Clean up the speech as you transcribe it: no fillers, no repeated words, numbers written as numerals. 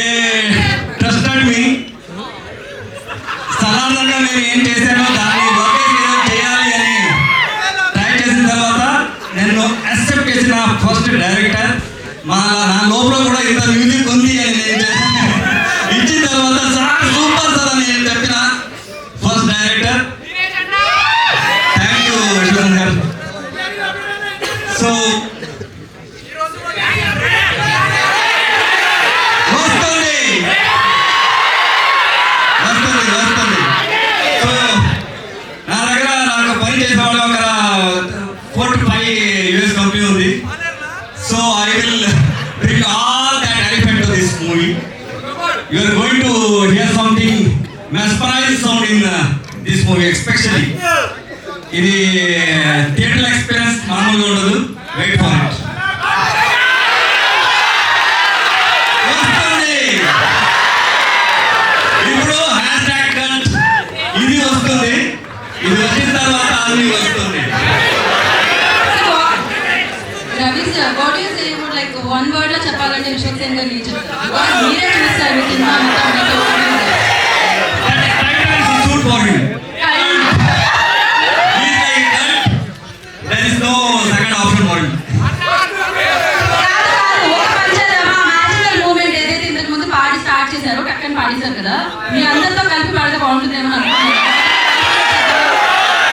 They trusted me. సాధారణంగా నేను ఏం చేశానో దాన్ని ఒకే చేయాలి అని ట్రై చేసిన తర్వాత నేను యాక్సెప్ట్ చేసిన ఫస్ట్ డైరెక్టర్ నా లోపల కూడా ఇంత మ్యూజిక్ ఉంది అని నేను ఇచ్చిన తర్వాత సార్ సూపర్ సార్ అని నేను చెప్పిన first director. Thank you Viswanath గారు. So so I will bring all that elephant to this movie. You are going to hear something mesmerizing sound in this movie, especially ఇది థియేటర్ ఎక్స్పీరియన్స్ మామూలుగా ఉండదు. Wait for it. ఇప్పుడు hashtag cut ఇది వస్తుంది. ఇది వచ్చిన తర్వాత అన్ని వస్తుంది. Ravi sir, what you say about like one word లో చెప్పాలంటే విశ్వక్ సేన్ గారు ఏం చెప్తారు? మీరే చూస్తారు సినిమా పాడి స్టార్ట్ చేశారు, టక్కని పాడేశారు కదా, మీ అందరితో కలిపి పాడితే బాగుంటుందేమో అనుకుంటున్నాను.